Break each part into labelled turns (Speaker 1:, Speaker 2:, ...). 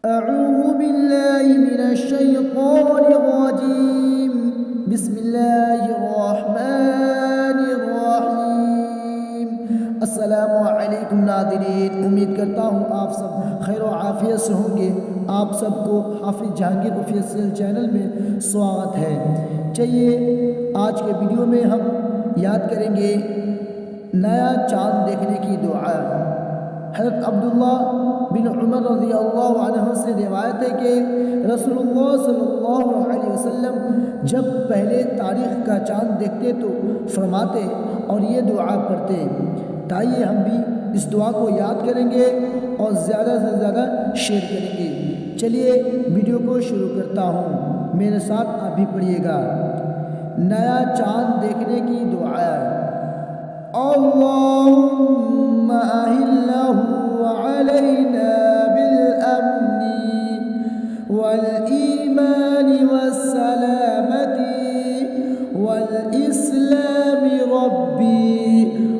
Speaker 1: अऊज़ु बिल्लाहि मिनश्शैतानिर्रजीम। बिस्मिल्लाहिर्रहमानिर्रहीम। अस्सलामु अलैकुम नाज़रीन, उम्मीद करता हूँ आप सब खैर व आफियत से होंगे। आप सबको हाफिज़ जहांगीर ऑफिशियल चैनल में स्वागत है। चलिए आज के वीडियो में हम याद करेंगे नया चाँद देखने की दुआ। हज़रत अब्दुल्ला बिन उमर रज़ियल्लाहु अन्हु से रिवायत है कि रसूलुल्लाह सल्लल्लाहु अलैहि वसल्लम जब पहले तारीख़ का चाँद देखते तो फरमाते और ये दुआ पढ़ते। ताइए हम भी इस दुआ को याद करेंगे और ज़्यादा से ज़्यादा शेयर करेंगे। चलिए वीडियो को शुरू करता हूँ, मेरे साथ आप भी पढ़िएगा। नया चाँद देखने की दुआ। अल्लाहुम्मा अहिल्लहु अलैना बिल अम्नि वल ईमानि वस्सलामति वल इस्लामि रब्बी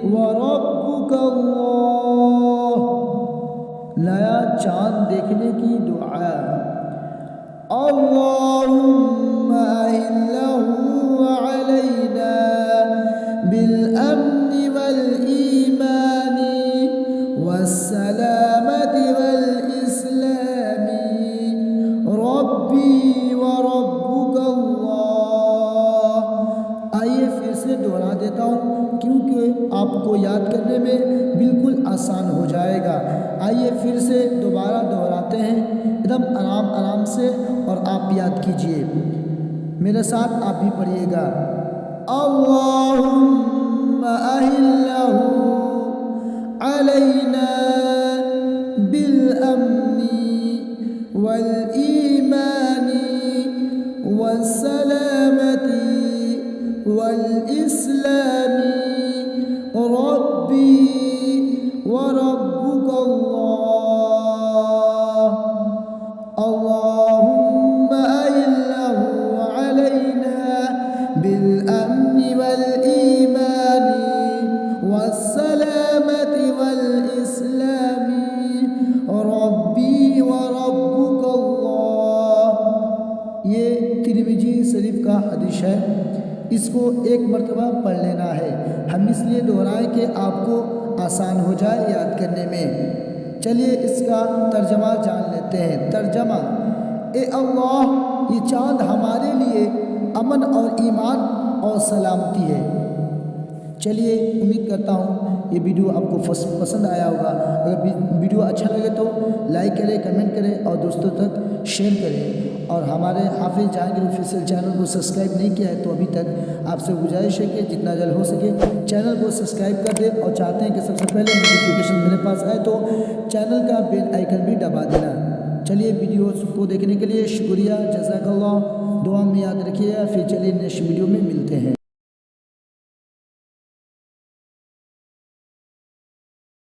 Speaker 1: व रब्बुकल्लाह। नया चाँद देखने की दुआ। अल्लाहुम्मा अहिल्लहु अलैना बिल अम्नि वल ईमानि वस्सलामति वल इस्लामि रब्बी व रब्बुकल्लाह। आइए फिर से दोहरा देता हूँ क्योंकि आपको याद करने में बिल्कुल आसान हो जाएगा। आइए फिर से दोबारा दोहराते हैं एकदम आराम आराम से और आप याद कीजिए, मेरे साथ आप भी पढ़िएगा। अल्लाहुम्मा अहिल्लहु अलैना बिल अम्नि वल ईमानि वस्सलामति वल इस्लामि रब्बी व रब्बुकल्लाह। अल्लाहुम्मा अहिल्लहु अलैना बिल अम्नि वल ईमानि वस्सलामति वल इस्लामि रब्बी व रब्बुकल्लाह। ये तिरमिज़ी शरीफ का हदीस है, इसको एक मरतबा पढ़ लेना है। हम इसलिए दोहराएं कि आपको आसान हो जाए याद करने में। चलिए इसका तर्जमा जान लेते हैं। तर्जमा: ए अल्लाह, ये चाँद हमारे लिए अमन और ईमान और सलामती है। चलिए उम्मीद करता हूँ ये वीडियो आपको पसंद आया होगा। अगर वीडियो अच्छा लगे तो लाइक करें, कमेंट करें और दोस्तों तक शेयर करें। और हमारे हाफिज़ जहांगीर ऑफिशियल चैनल को सब्सक्राइब नहीं किया है तो अभी तक आपसे गुजारिश है कि जितना जल्द हो सके चैनल को सब्सक्राइब कर दें, और चाहते हैं कि सबसे पहले नोटिफिकेशन मेरे पास आए तो चैनल का बेल आइकन भी दबा देना। चलिए वीडियो को देखने के लिए शुक्रिया, जज़ाकल्लाह। दुआ में याद रखिएगा। फिर चलिए नेक्स्ट वीडियो में मिलते हैं।